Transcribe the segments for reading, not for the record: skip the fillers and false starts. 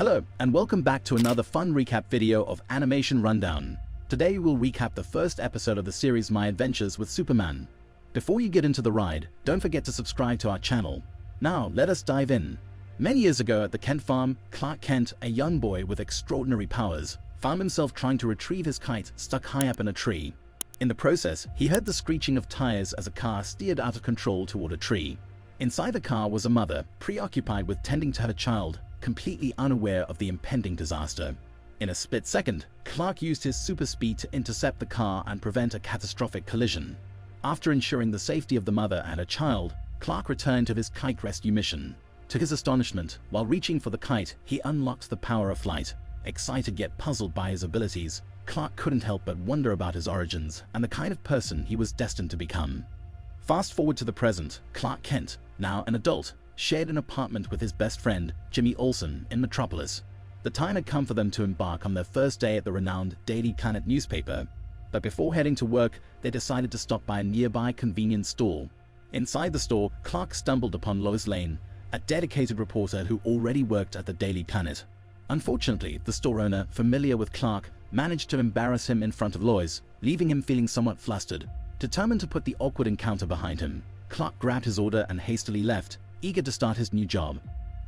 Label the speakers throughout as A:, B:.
A: Hello, and welcome back to another fun recap video of Animation Rundown. Today we'll recap the first episode of the series My Adventures with Superman. Before you get into the ride, don't forget to subscribe to our channel. Now, let us dive in. Many years ago at the Kent farm, Clark Kent, a young boy with extraordinary powers, found himself trying to retrieve his kite stuck high up in a tree. In the process, he heard the screeching of tires as a car steered out of control toward a tree. Inside the car was a mother, preoccupied with tending to her child, completely unaware of the impending disaster. In a split second, Clark used his super speed to intercept the car and prevent a catastrophic collision. After ensuring the safety of the mother and her child, Clark returned to his kite rescue mission. To his astonishment, while reaching for the kite, he unlocked the power of flight. Excited yet puzzled by his abilities, Clark couldn't help but wonder about his origins and the kind of person he was destined to become. Fast forward to the present, Clark Kent, now an adult, shared an apartment with his best friend, Jimmy Olsen, in Metropolis. The time had come for them to embark on their first day at the renowned Daily Planet newspaper. But before heading to work, they decided to stop by a nearby convenience store. Inside the store, Clark stumbled upon Loislane, a dedicated reporter who already worked at the Daily Planet. Unfortunately, the store owner, familiar with Clark, managed to embarrass him in front of Lois, leaving him feeling somewhat flustered. Determined to put the awkward encounter behind him, Clark grabbed his order and hastily left, eager to start his new job.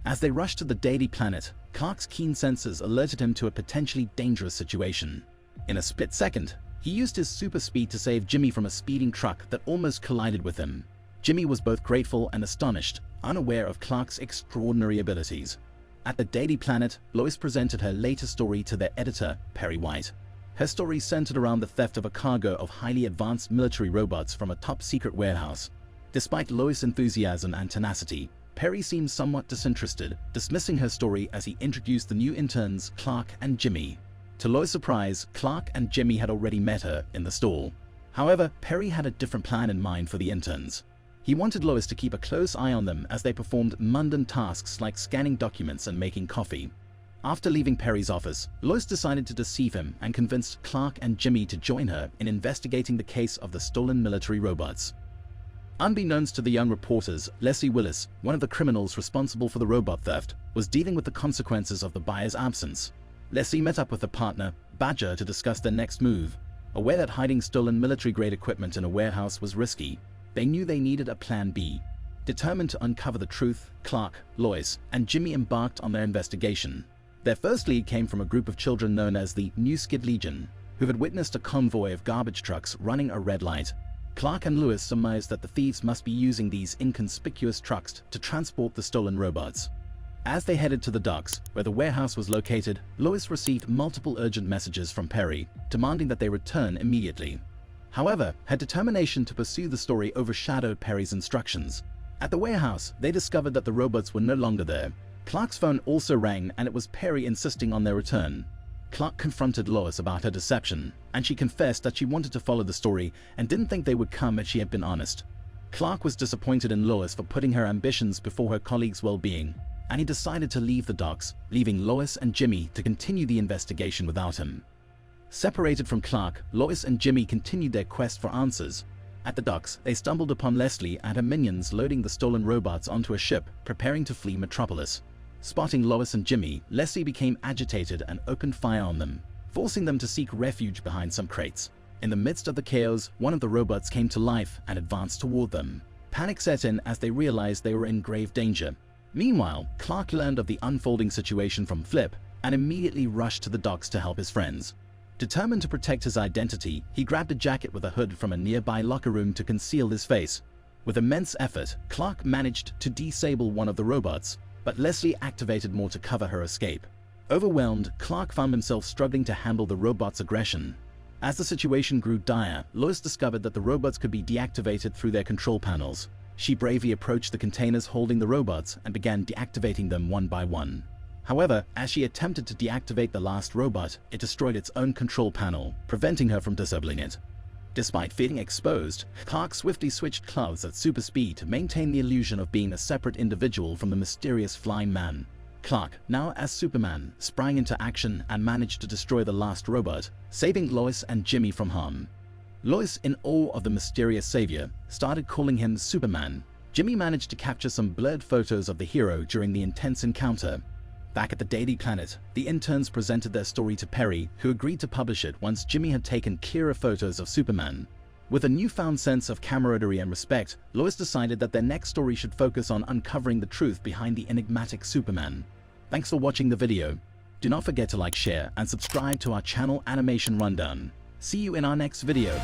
A: As they rushed to the Daily Planet, Clark's keen senses alerted him to a potentially dangerous situation. In a split second, he used his super speed to save Jimmy from a speeding truck that almost collided with him. Jimmy was both grateful and astonished, unaware of Clark's extraordinary abilities. At the Daily Planet, Lois presented her latest story to their editor, Perry White. Her story centered around the theft of a cargo of highly advanced military robots from a top-secret warehouse. Despite Lois' enthusiasm and tenacity, Perry seemed somewhat disinterested, dismissing her story as he introduced the new interns, Clark and Jimmy. To Lois' surprise, Clark and Jimmy had already met her in the store. However, Perry had a different plan in mind for the interns. He wanted Lois to keep a close eye on them as they performed mundane tasks like scanning documents and making coffee. After leaving Perry's office, Lois decided to deceive him and convinced Clark and Jimmy to join her in investigating the case of the stolen military robots. Unbeknownst to the young reporters, Leslie Willis, one of the criminals responsible for the robot theft, was dealing with the consequences of the buyer's absence. Leslie met up with her partner, Badger, to discuss their next move. Aware that hiding stolen military-grade equipment in a warehouse was risky, they knew they needed a plan B. Determined to uncover the truth, Clark, Lois, and Jimmy embarked on their investigation. Their first lead came from a group of children known as the New Skid Legion, who had witnessed a convoy of garbage trucks running a red light. Clark and Lois surmised that the thieves must be using these inconspicuous trucks to transport the stolen robots. As they headed to the docks, where the warehouse was located, Lois received multiple urgent messages from Perry, demanding that they return immediately. However, her determination to pursue the story overshadowed Perry's instructions. At the warehouse, they discovered that the robots were no longer there. Clark's phone also rang, and it was Perry insisting on their return. Clark confronted Lois about her deception, and she confessed that she wanted to follow the story and didn't think they would come if she had been honest. Clark was disappointed in Lois for putting her ambitions before her colleagues' well-being, and he decided to leave the docks, leaving Lois and Jimmy to continue the investigation without him. Separated from Clark, Lois and Jimmy continued their quest for answers. At the docks, they stumbled upon Leslie and her minions loading the stolen robots onto a ship, preparing to flee Metropolis. Spotting Lois and Jimmy, Leslie became agitated and opened fire on them, forcing them to seek refuge behind some crates. In the midst of the chaos, one of the robots came to life and advanced toward them. Panic set in as they realized they were in grave danger. Meanwhile, Clark learned of the unfolding situation from Flip and immediately rushed to the docks to help his friends. Determined to protect his identity, he grabbed a jacket with a hood from a nearby locker room to conceal his face. With immense effort, Clark managed to disable one of the robots, but Leslie activated more to cover her escape. Overwhelmed, Clark found himself struggling to handle the robot's aggression. As the situation grew dire, Lois discovered that the robots could be deactivated through their control panels. She bravely approached the containers holding the robots and began deactivating them one by one. However, as she attempted to deactivate the last robot, it destroyed its own control panel, preventing her from disabling it. Despite feeling exposed, Clark swiftly switched clothes at super speed to maintain the illusion of being a separate individual from the mysterious flying man. Clark, now as Superman, sprang into action and managed to destroy the last robot, saving Lois and Jimmy from harm. Lois, in awe of the mysterious savior, started calling him Superman. Jimmy managed to capture some blurred photos of the hero during the intense encounter. Back at the Daily Planet, the interns presented their story to Perry, who agreed to publish it once Jimmy had taken clearer photos of Superman. With a newfound sense of camaraderie and respect, Lois decided that their next story should focus on uncovering the truth behind the enigmatic Superman. Thanks for watching the video. Do not forget to like, share, and subscribe to our channel Animation Rundown. See you in our next video.